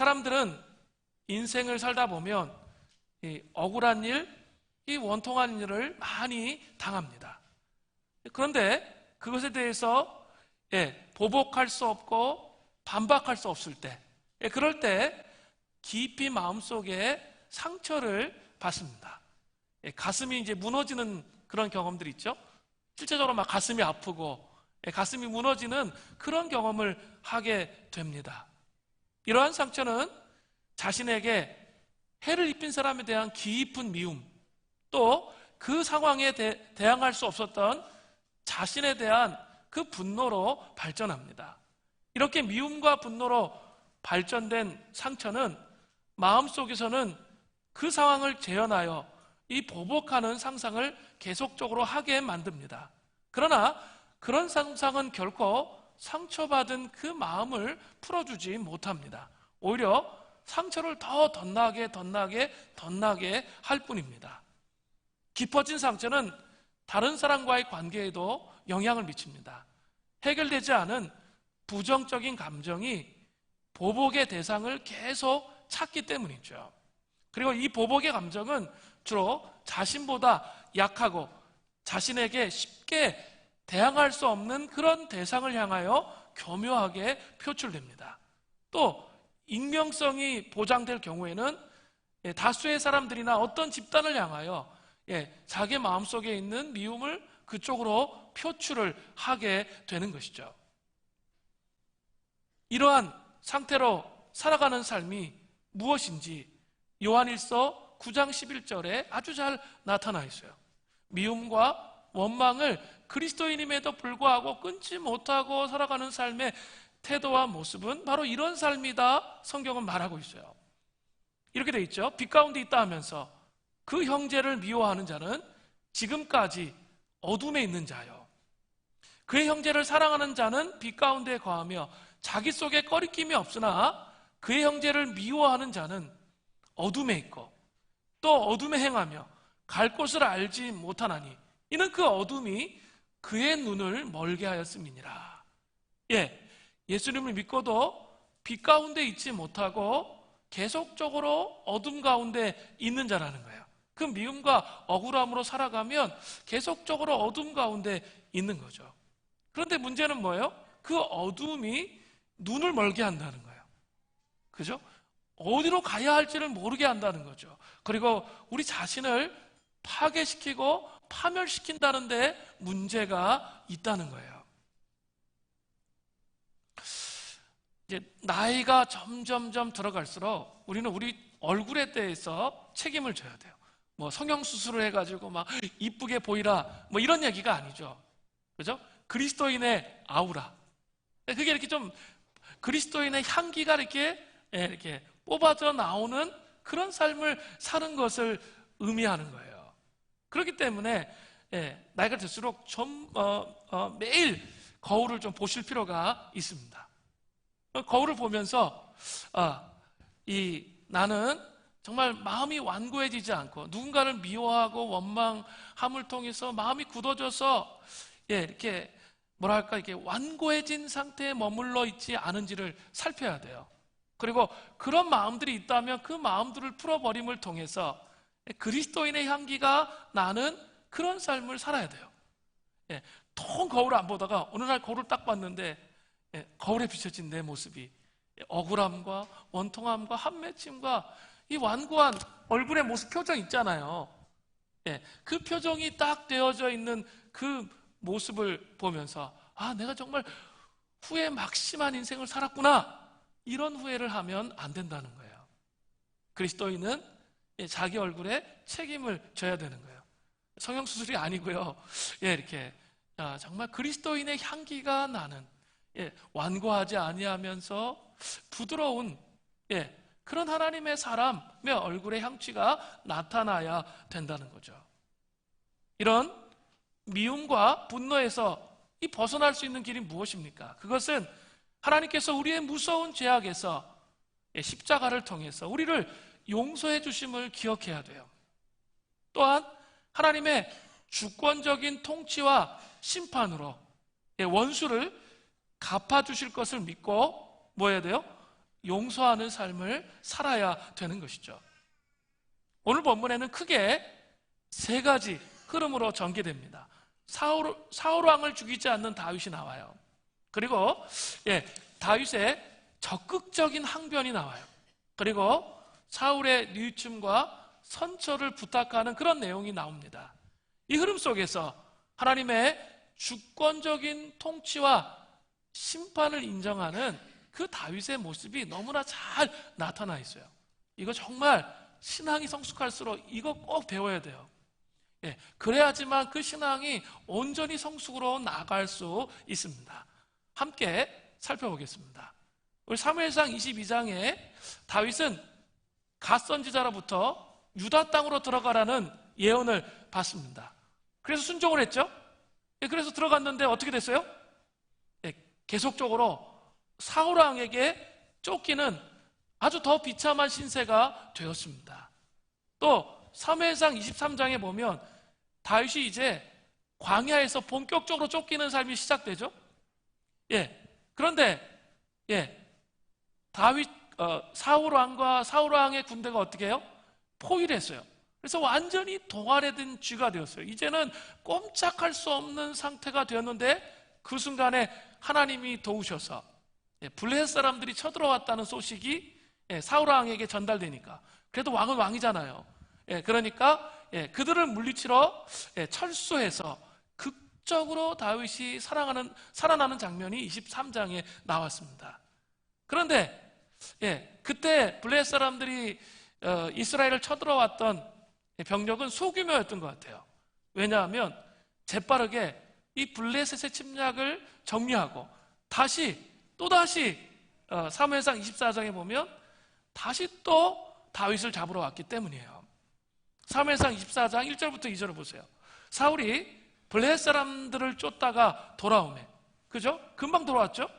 사람들은 인생을 살다 보면 이 억울한 일, 이 원통한 일을 많이 당합니다. 그런데 그것에 대해서 보복할 수 없고 반박할 수 없을 때, 그럴 때 깊이 마음속에 상처를 받습니다. 가슴이 이제 무너지는 그런 경험들이 있죠. 실제적으로 막 가슴이 아프고 가슴이 무너지는 그런 경험을 하게 됩니다. 이러한 상처는 자신에게 해를 입힌 사람에 대한 깊은 미움, 또 그 상황에 대항할 수 없었던 자신에 대한 그 분노로 발전합니다. 이렇게 미움과 분노로 발전된 상처는 마음속에서는 그 상황을 재현하여 이 보복하는 상상을 계속적으로 하게 만듭니다. 그러나 그런 상상은 결코 상처받은 그 마음을 풀어주지 못합니다. 오히려 상처를 더 덧나게 할 뿐입니다. 깊어진 상처는 다른 사람과의 관계에도 영향을 미칩니다. 해결되지 않은 부정적인 감정이 보복의 대상을 계속 찾기 때문이죠. 그리고 이 보복의 감정은 주로 자신보다 약하고 자신에게 쉽게 대항할 수 없는 그런 대상을 향하여 교묘하게 표출됩니다. 또 익명성이 보장될 경우에는 다수의 사람들이나 어떤 집단을 향하여 자기 마음속에 있는 미움을 그쪽으로 표출을 하게 되는 것이죠. 이러한 상태로 살아가는 삶이 무엇인지 요한일서 9장 11절에 아주 잘 나타나 있어요. 미움과 원망을 그리스도인임에도 불구하고 끊지 못하고 살아가는 삶의 태도와 모습은 바로 이런 삶이다, 성경은 말하고 있어요. 이렇게 돼 있죠. 빛 가운데 있다 하면서 그 형제를 미워하는 자는 지금까지 어둠에 있는 자요, 그의 형제를 사랑하는 자는 빛 가운데 거하며 자기 속에 꺼리낌이 없으나 그의 형제를 미워하는 자는 어둠에 있고 또 어둠에 행하며 갈 곳을 알지 못하나니 이는 그 어둠이 그의 눈을 멀게 하였음이니라. 예수님을 믿고도 빛 가운데 있지 못하고 계속적으로 어둠 가운데 있는 자라는 거예요. 그 미움과 억울함으로 살아가면 계속적으로 어둠 가운데 있는 거죠. 그런데 문제는 뭐예요? 그 어둠이 눈을 멀게 한다는 거예요. 그죠? 어디로 가야 할지를 모르게 한다는 거죠. 그리고 우리 자신을 파괴시키고 파멸시킨다는 데 문제가 있다는 거예요. 이제 나이가 점점점 들어갈수록 우리는 우리 얼굴에 대해서 책임을 져야 돼요. 뭐 성형수술을 해가지고 막 이쁘게 보이라 뭐 이런 얘기가 아니죠. 그죠? 그리스도인의 아우라. 그게 이렇게 좀 그리스도인의 향기가 이렇게 뽑아져 나오는 그런 삶을 사는 것을 의미하는 거예요. 그렇기 때문에 나이가 들수록 매일 거울을 좀 보실 필요가 있습니다. 거울을 보면서 나는 정말 마음이 완고해지지 않고 누군가를 미워하고 원망함을 통해서 마음이 굳어져서 이렇게 이렇게 완고해진 상태에 머물러 있지 않은지를 살펴야 돼요. 그리고 그런 마음들이 있다면 그 마음들을 풀어버림을 통해서 그리스도인의 향기가 나는 그런 삶을 살아야 돼요. 통 거울을 안 보다가 어느 날 거울을 딱 봤는데 거울에 비춰진 내 모습이 억울함과 원통함과 한맺힘과 이 완고한 얼굴의 모습, 표정 있잖아요. 그 표정이 딱 되어져 있는 그 모습을 보면서 내가 정말 후회 막심한 인생을 살았구나, 이런 후회를 하면 안 된다는 거예요. 그리스도인은 자기 얼굴에 책임을 져야 되는 거예요. 성형수술이 아니고요. 이렇게 정말 그리스도인의 향기가 나는 완고하지 아니하면서 부드러운 그런 하나님의 사람의 얼굴의 향취가 나타나야 된다는 거죠. 이런 미움과 분노에서 이 벗어날 수 있는 길이 무엇입니까? 그것은 하나님께서 우리의 무서운 죄악에서 십자가를 통해서 우리를 용서해 주심을 기억해야 돼요. 또한 하나님의 주권적인 통치와 심판으로 원수를 갚아주실 것을 믿고 뭐 해야 돼요? 용서하는 삶을 살아야 되는 것이죠. 오늘 본문에는 크게 세 가지 흐름으로 전개됩니다. 사울 왕을 죽이지 않는 다윗이 나와요. 그리고 다윗의 적극적인 항변이 나와요. 그리고 사울의 뉘우침과 선처를 부탁하는 그런 내용이 나옵니다. 이 흐름 속에서 하나님의 주권적인 통치와 심판을 인정하는 그 다윗의 모습이 너무나 잘 나타나 있어요. 이거 정말 신앙이 성숙할수록 이거 꼭 배워야 돼요. 그래야지만 그 신앙이 온전히 성숙으로 나아갈 수 있습니다. 함께 살펴보겠습니다. 우리 사무엘상 22장에 다윗은 갓 선지자로부터 유다 땅으로 들어가라는 예언을 받습니다. 그래서 순종을 했죠. 그래서 들어갔는데 어떻게 됐어요? 계속적으로 사울 왕에게 쫓기는 아주 더 비참한 신세가 되었습니다. 또 사무엘상 23장에 보면 다윗이 이제 광야에서 본격적으로 쫓기는 삶이 시작되죠. 그런데 사울 왕과 사울 왕의 군대가 어떻게 해요? 포위했어요. 그래서 완전히 동아래된 쥐가 되었어요. 이제는 꼼짝할 수 없는 상태가 되었는데 그 순간에 하나님이 도우셔서 블레셋 사람들이 쳐들어왔다는 소식이 사울 왕에게 전달되니까, 그래도 왕은 왕이잖아요. 그러니까 그들을 물리치러 철수해서 극적으로 다윗이 살아나는 장면이 23장에 나왔습니다. 그런데 그때 블레셋 사람들이 이스라엘을 쳐들어왔던 병력은 소규모였던 것 같아요. 왜냐하면 재빠르게 이 블레셋의 침략을 정리하고 또다시 사무엘상 24장에 보면 다시 또 다윗을 잡으러 왔기 때문이에요. 사무엘상 24장 1절부터 2절을 보세요. 사울이 블레셋 사람들을 쫓다가 돌아오매, 그죠? 금방 돌아왔죠?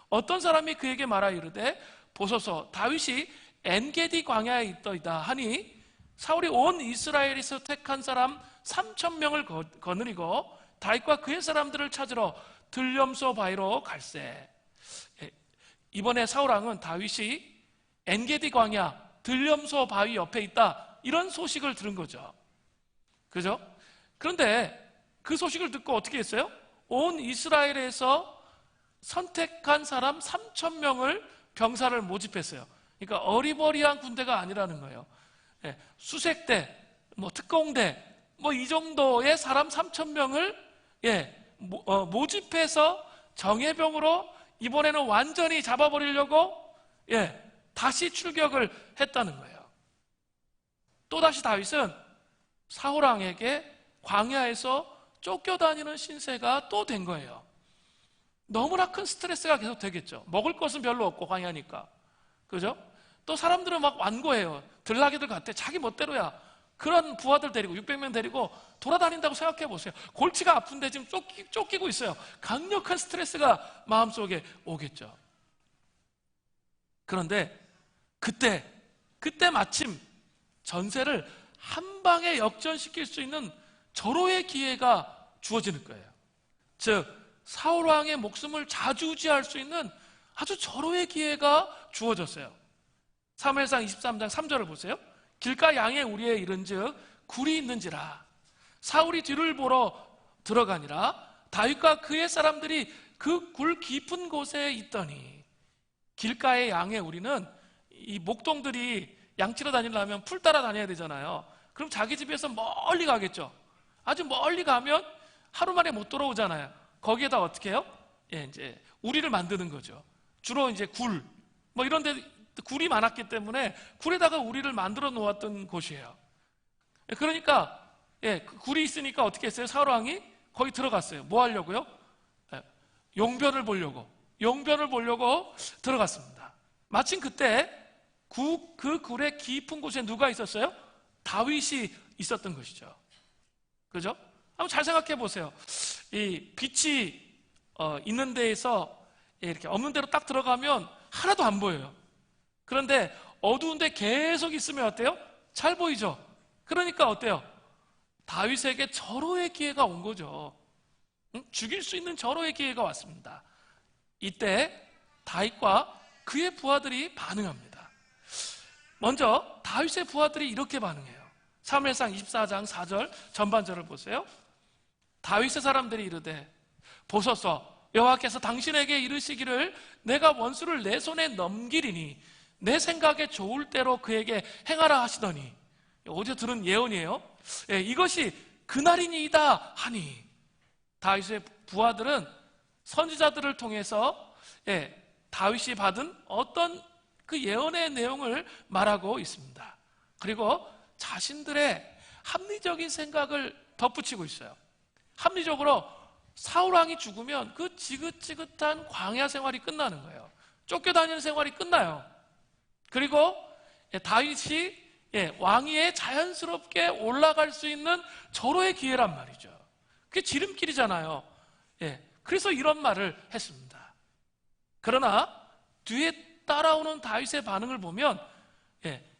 어떤 사람이 그에게 말하여 이르되 보소서 다윗이 엔게디 광야에 있더이다 하니 사울이 온 이스라엘에서 택한 사람 3,000명을 거느리고 다윗과 그의 사람들을 찾으러 들염소 바위로 갈새. 이번에 사울 왕은 다윗이 엔게디 광야 들염소 바위 옆에 있다, 이런 소식을 들은 거죠. 그죠? 그런데 그 소식을 듣고 어떻게 했어요? 온 이스라엘에서 선택한 사람 3,000명을 병사를 모집했어요. 그러니까 어리버리한 군대가 아니라는 거예요. 수색대, 특공대, 이 정도의 사람 3,000명을 모집해서 정예병으로 이번에는 완전히 잡아버리려고 다시 출격을 했다는 거예요. 또다시 다윗은 사울 왕에게 광야에서 쫓겨다니는 신세가 또 된 거예요. 너무나 큰 스트레스가 계속 되겠죠. 먹을 것은 별로 없고 광야니까, 그죠? 또 사람들은 막 완고해요. 들나귀들 같아. 자기 멋대로야. 그런 부하들 데리고 600명 데리고 돌아다닌다고 생각해 보세요. 골치가 아픈데 지금 쫓기고 있어요. 강력한 스트레스가 마음속에 오겠죠. 그런데 그때 마침 전세를 한 방에 역전시킬 수 있는 절호의 기회가 주어지는 거예요. 즉 사울 왕의 목숨을 좌지우지할 수 있는 아주 절호의 기회가 주어졌어요. 사무엘상 23장 3절을 보세요. 길가 양의 우리에 이른즉 굴이 있는지라 사울이 뒤를 보러 들어가니라 다윗과 그의 사람들이 그 굴 깊은 곳에 있더니. 길가의 양의 우리는 이 목동들이 양치러 다니려면 풀 따라 다녀야 되잖아요. 그럼 자기 집에서 멀리 가겠죠. 아주 멀리 가면 하루 만에 못 돌아오잖아요. 거기에다 어떻게 해요? 이제 우리를 만드는 거죠. 주로 이제 굴, 이런 데 굴이 많았기 때문에 굴에다가 우리를 만들어 놓았던 곳이에요. 그러니까 그 굴이 있으니까 어떻게 했어요? 사울 왕이 거기 들어갔어요. 뭐 하려고요? 용변을 보려고 들어갔습니다. 마침 그때 그 굴의 깊은 곳에 누가 있었어요? 다윗이 있었던 것이죠. 그죠? 한번 잘 생각해 보세요. 이 빛이 있는 데에서 이렇게 없는 데로 딱 들어가면 하나도 안 보여요. 그런데 어두운데 계속 있으면 어때요? 잘 보이죠? 그러니까 어때요? 다윗에게 절호의 기회가 온 거죠. 죽일 수 있는 절호의 기회가 왔습니다. 이때 다윗과 그의 부하들이 반응합니다. 먼저 다윗의 부하들이 이렇게 반응해요. 사무엘상 24장 4절 전반절을 보세요. 다윗의 사람들이 이르되 보소서 여호와께서 당신에게 이르시기를 내가 원수를 내 손에 넘기리니 내 생각에 좋을 대로 그에게 행하라 하시더니, 어제 들은 예언이에요. 이것이 그날이니이다 하니, 다윗의 부하들은 선지자들을 통해서 다윗이 받은 어떤 그 예언의 내용을 말하고 있습니다. 그리고 자신들의 합리적인 생각을 덧붙이고 있어요. 합리적으로 사울왕이 죽으면 그 지긋지긋한 광야 생활이 끝나는 거예요. 쫓겨다니는 생활이 끝나요. 그리고 다윗이 왕위에 자연스럽게 올라갈 수 있는 절호의 기회란 말이죠. 그게 지름길이잖아요. 그래서 이런 말을 했습니다. 그러나 뒤에 따라오는 다윗의 반응을 보면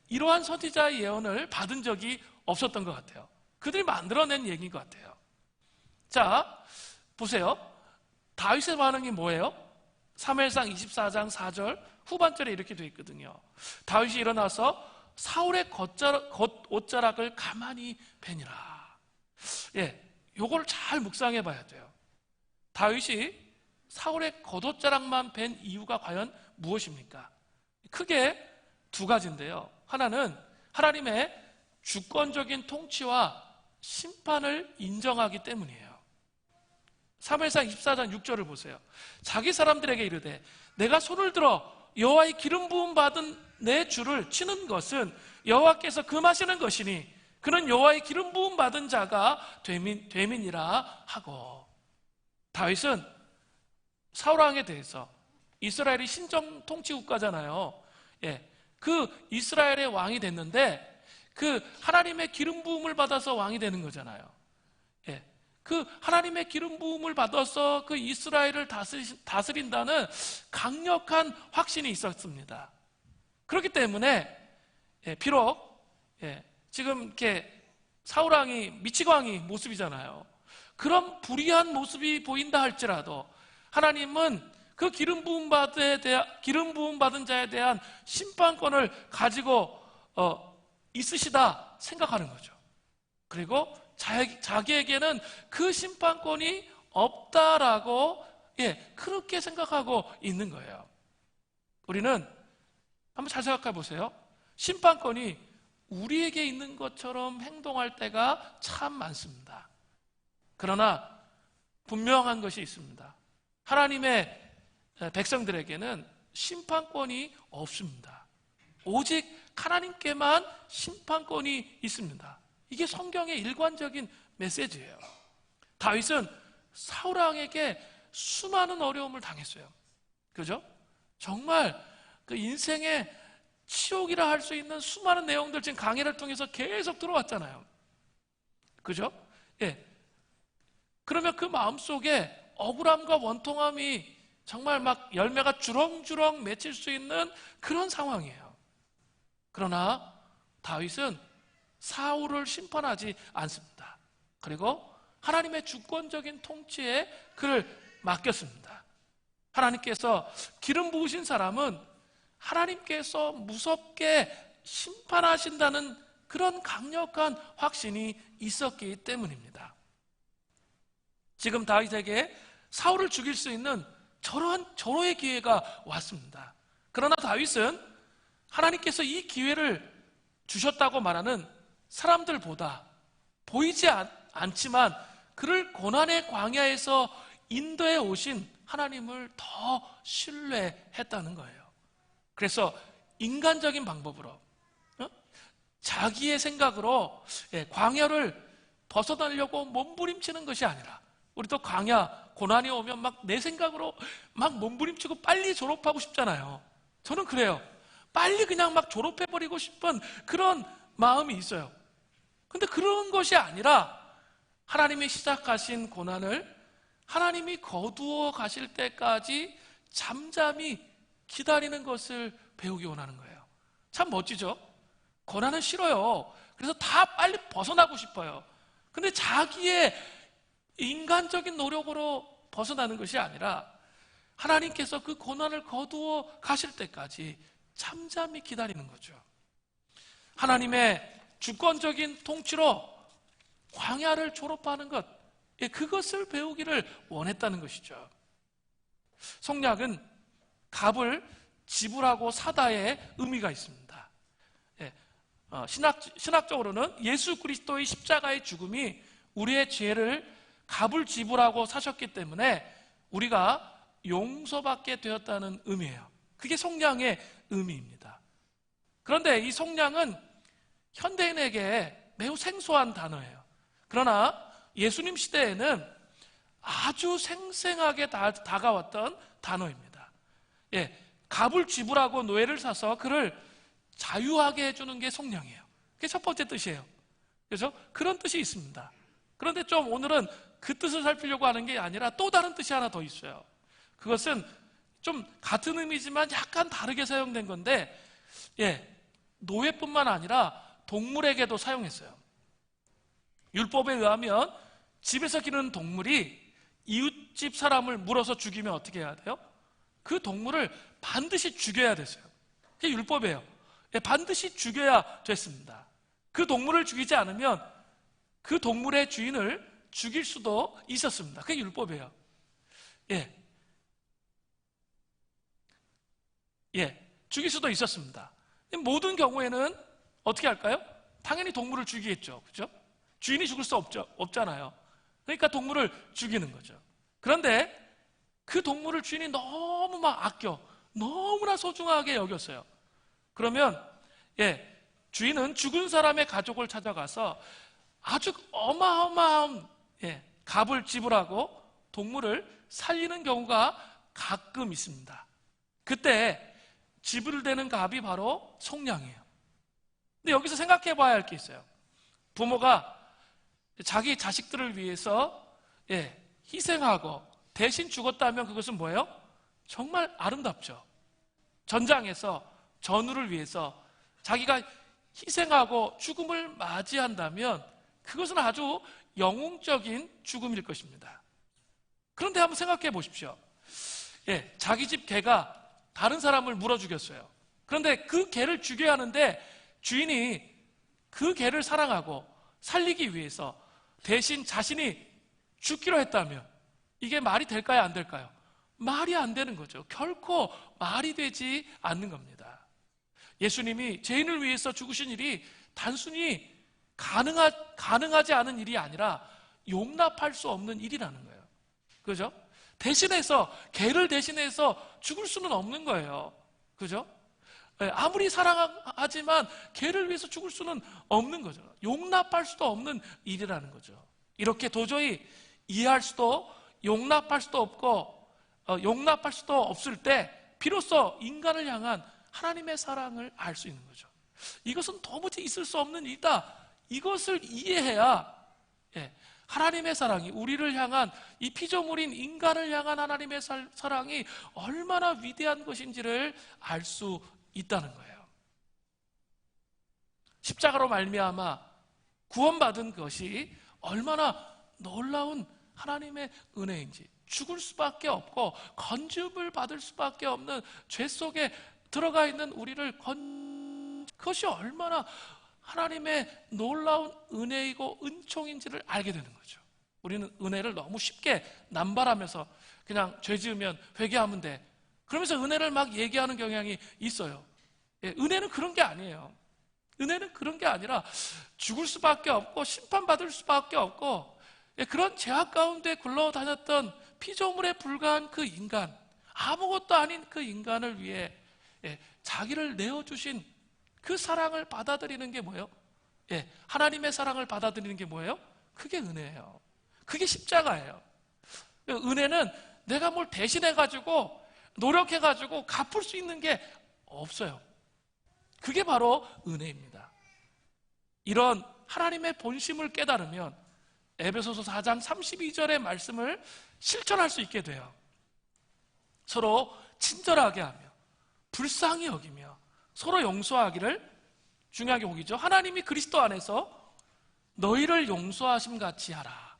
이러한 선지자의 예언을 받은 적이 없었던 것 같아요. 그들이 만들어낸 얘기인 것 같아요. 자, 보세요. 다윗의 반응이 뭐예요? 사무엘상 24장 4절 후반절에 이렇게 되어 있거든요. 다윗이 일어나서 사울의 옷자락을 가만히 베니라. 요걸 잘 묵상해 봐야 돼요. 다윗이 사울의 겉옷자락만 벤 이유가 과연 무엇입니까? 크게 두 가지인데요. 하나는 하나님의 주권적인 통치와 심판을 인정하기 때문이에요. 사무엘상 24장 6절을 보세요. 자기 사람들에게 이르되 내가 손을 들어 여호와의 기름 부음 받은 내 주를 치는 것은 여호와께서 금하시는 것이니 그는 여호와의 기름 부음 받은 자가 됨이니라 하고, 다윗은 사울왕에 대해서, 이스라엘이 신정 통치 국가잖아요. 그 이스라엘의 왕이 됐는데 그 하나님의 기름 부음을 받아서 왕이 되는 거잖아요. 그 하나님의 기름 부음을 받아서 그 이스라엘을 다스린다는 강력한 확신이 있었습니다. 그렇기 때문에 비록 지금 이렇게 사울왕이 미치광이 모습이잖아요. 그런 불의한 모습이 보인다 할지라도 하나님은 그 기름 부음 받은 자에 대한 심판권을 가지고 있으시다 생각하는 거죠. 그리고 자기에게는 그 심판권이 없다라고 그렇게 생각하고 있는 거예요. 우리는 한번 잘 생각해 보세요. 심판권이 우리에게 있는 것처럼 행동할 때가 참 많습니다. 그러나 분명한 것이 있습니다. 하나님의 백성들에게는 심판권이 없습니다. 오직 하나님께만 심판권이 있습니다. 이게 성경의 일관적인 메시지예요. 다윗은 사울왕에게 수많은 어려움을 당했어요. 그죠? 정말 그 인생의 치욕이라 할 수 있는 수많은 내용들 지금 강해를 통해서 계속 들어왔잖아요. 그죠? 그러면 그 마음속에 억울함과 원통함이 정말 막 열매가 주렁주렁 맺힐 수 있는 그런 상황이에요. 그러나 다윗은 사울을 심판하지 않습니다. 그리고 하나님의 주권적인 통치에 그를 맡겼습니다. 하나님께서 기름 부으신 사람은 하나님께서 무섭게 심판하신다는 그런 강력한 확신이 있었기 때문입니다. 지금 다윗에게 사울을 죽일 수 있는 저러한 절호의 기회가 왔습니다. 그러나 다윗은 하나님께서 이 기회를 주셨다고 말하는 사람들보다 보이지 않지만 그를 고난의 광야에서 인도해 오신 하나님을 더 신뢰했다는 거예요. 그래서 인간적인 방법으로 자기의 생각으로 광야를 벗어나려고 몸부림치는 것이 아니라, 우리 또 광야 고난이 오면 막 내 생각으로 막 몸부림치고 빨리 졸업하고 싶잖아요. 저는 그래요. 빨리 그냥 막 졸업해버리고 싶은 그런 마음이 있어요. 근데 그런 것이 아니라 하나님이 시작하신 고난을 하나님이 거두어 가실 때까지 잠잠히 기다리는 것을 배우기 원하는 거예요. 참 멋지죠? 고난은 싫어요. 그래서 다 빨리 벗어나고 싶어요. 근데 자기의 인간적인 노력으로 벗어나는 것이 아니라 하나님께서 그 고난을 거두어 가실 때까지 잠잠히 기다리는 거죠. 하나님의 주권적인 통치로 광야를 졸업하는 것, 그것을 배우기를 원했다는 것이죠. 성략은 갑을 지불하고 사다의 의미가 있습니다. 신학적으로는 예수 그리스도의 십자가의 죽음이 우리의 죄를 갑을 지불하고 사셨기 때문에 우리가 용서받게 되었다는 의미예요. 그게 속량의 의미입니다. 그런데 이 속량은 현대인에게 매우 생소한 단어예요. 그러나 예수님 시대에는 아주 생생하게 다가왔던 단어입니다. 갑을 지불하고 노예를 사서 그를 자유하게 해주는 게 속량이에요. 그게 첫 번째 뜻이에요. 그래서 그런 뜻이 있습니다. 그런데 좀 오늘은 그 뜻을 살피려고 하는 게 아니라 또 다른 뜻이 하나 더 있어요. 그것은 좀 같은 의미지만 약간 다르게 사용된 건데, 노예뿐만 아니라 동물에게도 사용했어요. 율법에 의하면 집에서 기르는 동물이 이웃집 사람을 물어서 죽이면 어떻게 해야 돼요? 그 동물을 반드시 죽여야 됐어요. 그게 율법이에요. 반드시 죽여야 됐습니다. 그 동물을 죽이지 않으면 그 동물의 주인을 죽일 수도 있었습니다. 그게 율법이에요. 죽일 수도 있었습니다. 모든 경우에는 어떻게 할까요? 당연히 동물을 죽이겠죠. 그죠? 주인이 죽을 수 없잖아요. 그러니까 동물을 죽이는 거죠. 그런데 그 동물을 주인이 너무 막 아껴, 너무나 소중하게 여겼어요. 그러면 주인은 죽은 사람의 가족을 찾아가서 아주 어마어마한 값을 지불하고 동물을 살리는 경우가 가끔 있습니다. 그때 지불되는 값이 바로 속량이에요. 근데 여기서 생각해 봐야 할 게 있어요. 부모가 자기 자식들을 위해서 희생하고 대신 죽었다면 그것은 뭐예요? 정말 아름답죠. 전장에서 전우를 위해서 자기가 희생하고 죽음을 맞이한다면 그것은 아주 영웅적인 죽음일 것입니다. 그런데 한번 생각해 보십시오. 자기 집 개가 다른 사람을 물어 죽였어요. 그런데 그 개를 죽여야 하는데 주인이 그 개를 사랑하고 살리기 위해서 대신 자신이 죽기로 했다면 이게 말이 될까요? 안 될까요? 말이 안 되는 거죠. 결코 말이 되지 않는 겁니다. 예수님이 죄인을 위해서 죽으신 일이 단순히 가능하지 않은 일이 아니라 용납할 수 없는 일이라는 거예요. 그죠? 대신해서, 개를 대신해서 죽을 수는 없는 거예요. 그죠? 아무리 사랑하지만 개를 위해서 죽을 수는 없는 거죠. 용납할 수도 없는 일이라는 거죠. 이렇게 도저히 이해할 수도 용납할 수도 없고 용납할 수도 없을 때 비로소 인간을 향한 하나님의 사랑을 알 수 있는 거죠. 이것은 도무지 있을 수 없는 일이다. 이것을 이해해야 하나님의 사랑이, 우리를 향한, 이 피조물인 인간을 향한 하나님의 사랑이 얼마나 위대한 것인지를 알 수 있다는 거예요. 십자가로 말미암아 구원받은 것이 얼마나 놀라운 하나님의 은혜인지, 죽을 수밖에 없고 건집을 받을 수밖에 없는 죄 속에 들어가 있는 우리를 그것이 얼마나 하나님의 놀라운 은혜이고 은총인지를 알게 되는 거죠. 우리는 은혜를 너무 쉽게 남발하면서 그냥 죄 지으면 회개하면 돼, 그러면서 은혜를 막 얘기하는 경향이 있어요. 은혜는 그런 게 아니에요. 은혜는 그런 게 아니라 죽을 수밖에 없고 심판받을 수밖에 없고 그런 죄악 가운데 굴러다녔던 피조물에 불과한 그 인간, 아무것도 아닌 그 인간을 위해 자기를 내어주신 그 사랑을 받아들이는 게 뭐예요? 하나님의 사랑을 받아들이는 게 뭐예요? 그게 은혜예요. 그게 십자가예요. 은혜는 내가 뭘 대신해가지고 노력해가지고 갚을 수 있는 게 없어요. 그게 바로 은혜입니다. 이런 하나님의 본심을 깨달으면 에베소서 4장 32절의 말씀을 실천할 수 있게 돼요. 서로 친절하게 하며 불쌍히 여기며 서로 용서하기를 중요하게 보기죠. 하나님이 그리스도 안에서 너희를 용서하심 같이 하라.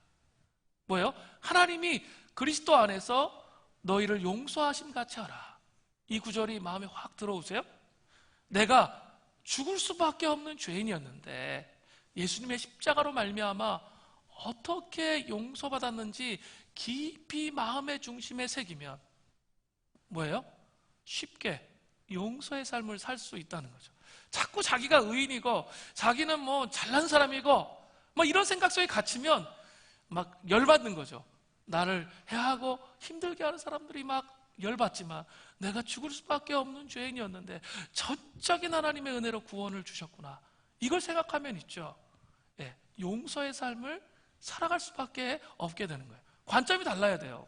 뭐예요? 하나님이 그리스도 안에서 너희를 용서하심 같이 하라. 이 구절이 마음에 확 들어오세요? 내가 죽을 수밖에 없는 죄인이었는데 예수님의 십자가로 말미암아 어떻게 용서받았는지 깊이 마음의 중심에 새기면 뭐예요? 쉽게 용서의 삶을 살 수 있다는 거죠. 자꾸 자기가 의인이고 자기는 뭐 잘난 사람이고 뭐 이런 생각 속에 갇히면 막 열받는 거죠. 나를 해하고 힘들게 하는 사람들이 막 열받지만 내가 죽을 수밖에 없는 죄인이었는데 전적인 하나님의 은혜로 구원을 주셨구나. 이걸 생각하면 있죠. 예, 용서의 삶을 살아갈 수밖에 없게 되는 거예요. 관점이 달라야 돼요.